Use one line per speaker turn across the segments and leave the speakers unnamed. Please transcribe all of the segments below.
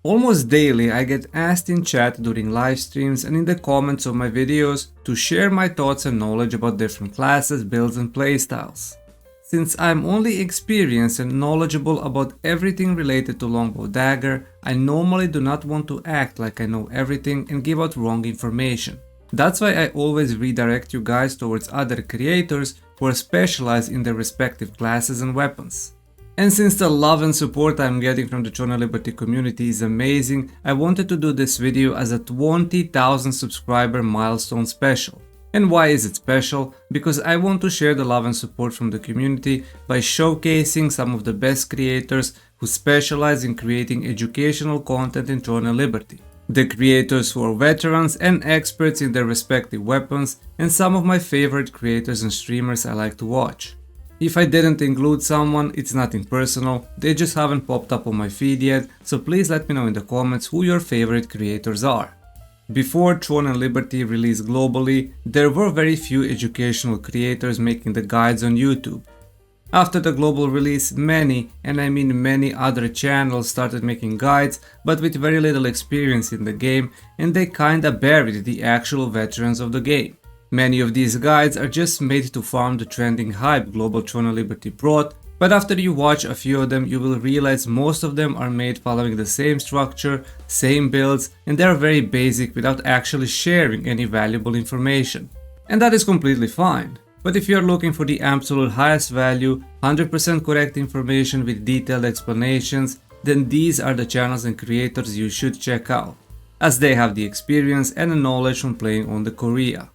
Almost daily I get asked in chat during live streams and in the comments of my videos to share my thoughts and knowledge about different classes, builds and playstyles. Since I'm only experienced and knowledgeable about everything related to Longbow Dagger, I normally do not want to act like I know everything and give out wrong information. That's why I always redirect you guys towards other creators who are specialized in their respective classes and weapons. And since the love and support I'm getting from the Throne of Liberty community is amazing, I wanted to do this video as a 20,000 subscriber milestone special. And why is it special? Because I want to share the love and support from the community by showcasing some of the best creators who specialize in creating educational content in Throne of Liberty. The creators who are veterans and experts in their respective weapons, and some of my favorite creators and streamers I like to watch. If I didn't include someone, it's nothing personal, they just haven't popped up on my feed yet, so please let me know in the comments who your favorite creators are. Before Throne and Liberty released globally, there were very few educational creators making the guides on YouTube. After the global release, many, and I mean many other channels started making guides, but with very little experience in the game, and they kinda buried the actual veterans of the game. Many of these guides are just made to farm the trending hype global Throne of Liberty brought, but after you watch a few of them you will realize most of them are made following the same structure, same builds, and they are very basic without actually sharing any valuable information. And that is completely fine. But if you are looking for the absolute highest value, 100% correct information with detailed explanations, then these are the channels and creators you should check out, as they have the experience and the knowledge from playing on the Korea.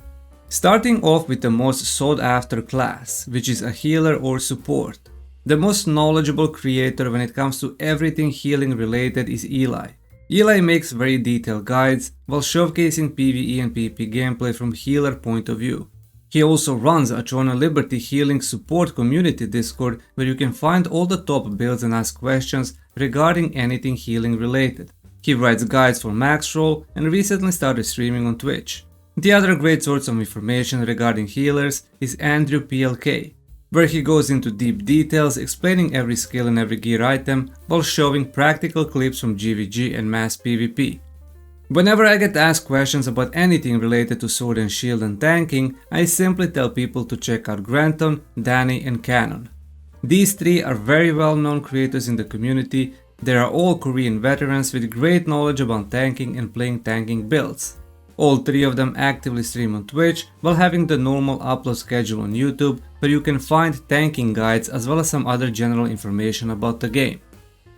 Starting off with the most sought after class, which is a healer or support. The most knowledgeable creator when it comes to everything healing related is Eli. Eli makes very detailed guides while showcasing PvE and PvP gameplay from healer point of view. He also runs a Throne of Liberty healing support community Discord where you can find all the top builds and ask questions regarding anything healing related. He writes guides for max roll and recently started streaming on Twitch. The other great source of information regarding healers is Andrew PLK, where he goes into deep details explaining every skill and every gear item while showing practical clips from GVG and mass PvP. Whenever I get asked questions about anything related to sword and shield and tanking, I simply tell people to check out Granton, Danny and Cannon. These three are very well known creators in the community. They are all Korean veterans with great knowledge about tanking and playing tanking builds. All three of them actively stream on Twitch while having the normal upload schedule on YouTube, where you can find tanking guides as well as some other general information about the game.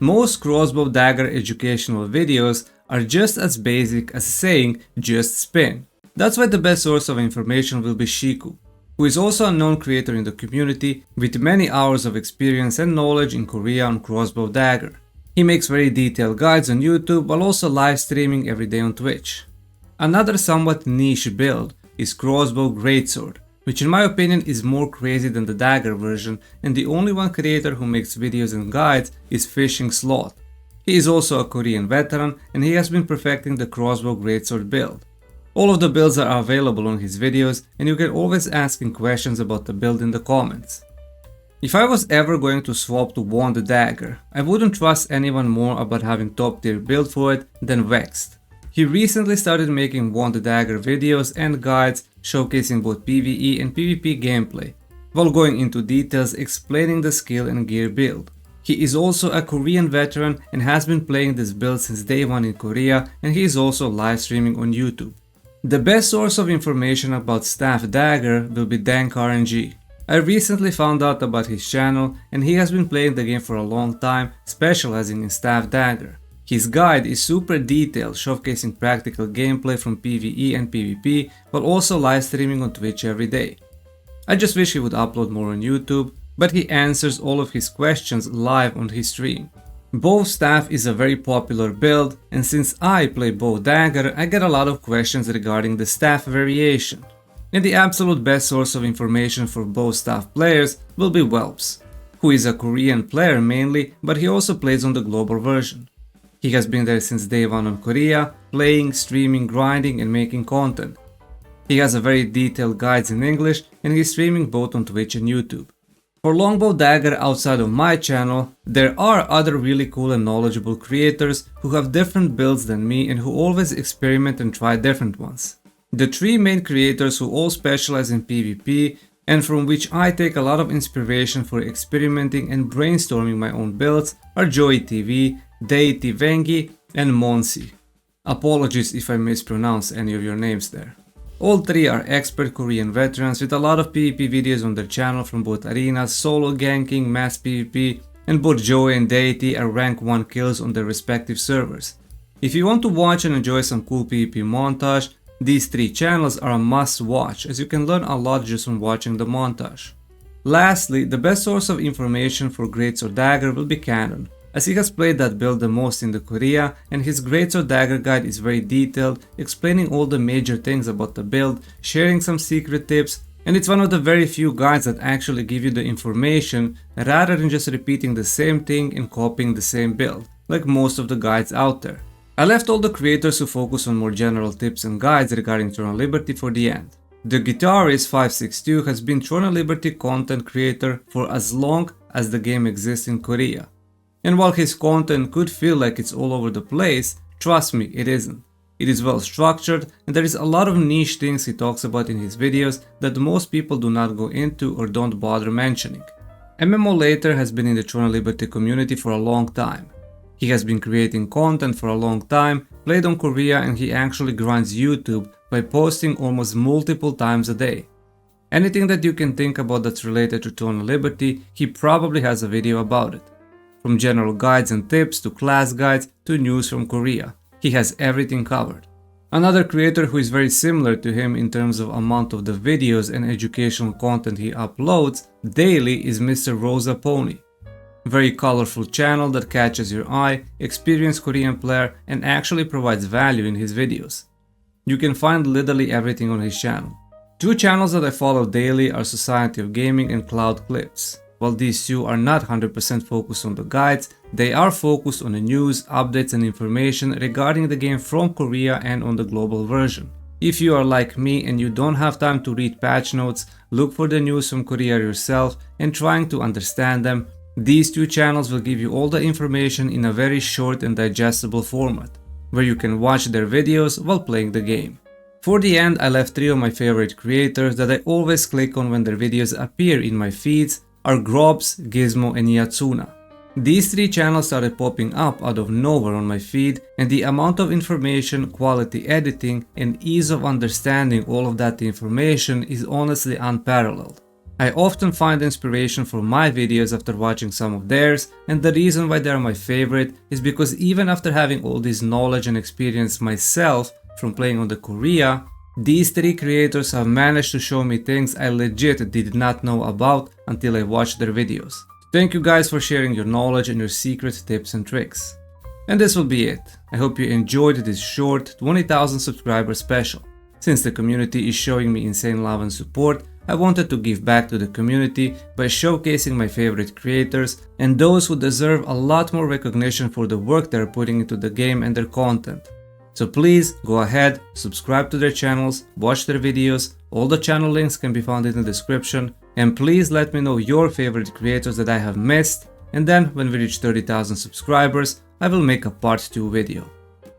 Most Crossbow Dagger educational videos are just as basic as saying just spin. That's why the best source of information will be Shiku, who is also a known creator in the community with many hours of experience and knowledge in Korea on Crossbow Dagger. He makes very detailed guides on YouTube while also live streaming every day on Twitch. Another somewhat niche build is Crossbow Greatsword, which in my opinion is more crazy than the Dagger version, and the only one creator who makes videos and guides is Fishing Sloth. He is also a Korean veteran and he has been perfecting the Crossbow Greatsword build. All of the builds are available on his videos and you can always ask him questions about the build in the comments. If I was ever going to swap to Longbow Dagger, I wouldn't trust anyone more about having top tier build for it than Vexed. He recently started making Longbow Dagger videos and guides showcasing both PvE and PvP gameplay, while going into details explaining the skill and gear build. He is also a Korean veteran and has been playing this build since day one in Korea, and he is also live streaming on YouTube. The best source of information about Staff Dagger will be DankRNG. I recently found out about his channel and he has been playing the game for a long time, specializing in Staff Dagger. His guide is super detailed, showcasing practical gameplay from PvE and PvP, while also live streaming on Twitch every day. I just wish he would upload more on YouTube, but he answers all of his questions live on his stream. Bow Staff is a very popular build, and since I play Bow Dagger, I get a lot of questions regarding the staff variation. And the absolute best source of information for Bow Staff players will be Whelps, who is a Korean player mainly, but he also plays on the global version. He has been there since day one on Korea, playing, streaming, grinding and making content. He has a very detailed guides in English and he's streaming both on Twitch and YouTube. For Longbow Dagger outside of my channel, there are other really cool and knowledgeable creators who have different builds than me and who always experiment and try different ones. The three main creators who all specialize in PvP and from which I take a lot of inspiration for experimenting and brainstorming my own builds are Joey TV, Deity Vengi and Monsi. Apologies if I mispronounce any of your names there. All three are expert Korean veterans with a lot of PvP videos on their channel from both arenas, solo ganking, mass PvP, and both Joey and Deity are rank 1 kills on their respective servers. If you want to watch and enjoy some cool PvP montage, these three channels are a must watch as you can learn a lot just from watching the montage. Lastly, the best source of information for Greatsword Dagger will be Canon, as he has played that build the most in the Korea and his Greatsword Dagger guide is very detailed, explaining all the major things about the build, sharing some secret tips, and it's one of the very few guides that actually give you the information rather than just repeating the same thing and copying the same build, like most of the guides out there. I left all the creators who focus on more general tips and guides regarding Throne of Liberty for the end. The guitarist 562 has been Throne of Liberty content creator for as long as the game exists in Korea. And while his content could feel like it's all over the place, trust me, it isn't. It is well structured and there is a lot of niche things he talks about in his videos that most people do not go into or don't bother mentioning. MMO Later has been in the Throne of Liberty community for a long time. He has been creating content for a long time, played on Korea, and he actually grinds YouTube by posting almost multiple times a day. Anything that you can think about that's related to Throne of Liberty, he probably has a video about it. From general guides and tips to class guides to news from Korea, he has everything covered. Another creator who is very similar to him in terms of amount of the videos and educational content he uploads daily is Mr. Rosa Pony. Very colorful channel that catches your eye, experienced Korean player, and actually provides value in his videos. You can find literally everything on his channel. Two channels that I follow daily are Society of Gaming and Cloud Clips. While these two are not 100% focused on the guides, they are focused on the news, updates and information regarding the game from Korea and on the global version. If you are like me and you don't have time to read patch notes, look for the news from Korea yourself and trying to understand them, these two channels will give you all the information in a very short and digestible format, where you can watch their videos while playing the game. For the end, I left three of my favorite creators that I always click on when their videos appear in my feeds are Grobs, Gizmo and Yatsuna. These three channels started popping up out of nowhere on my feed and the amount of information, quality editing and ease of understanding all of that information is honestly unparalleled. I often find inspiration for my videos after watching some of theirs, and the reason why they are my favorite is because even after having all this knowledge and experience myself from playing on the Korea, these three creators have managed to show me things I legit did not know about until I watched their videos. Thank you guys for sharing your knowledge and your secret tips and tricks. And this will be it. I hope you enjoyed this short 20,000 subscriber special. Since the community is showing me insane love and support, I wanted to give back to the community by showcasing my favorite creators and those who deserve a lot more recognition for the work they're putting into the game and their content. So please go ahead, subscribe to their channels, watch their videos, all the channel links can be found in the description, and please let me know your favorite creators that I have missed, and then when we reach 30,000 subscribers, I will make a part 2 video.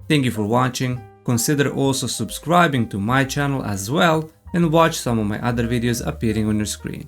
Thank you for watching, consider also subscribing to my channel as well, and watch some of my other videos appearing on your screen.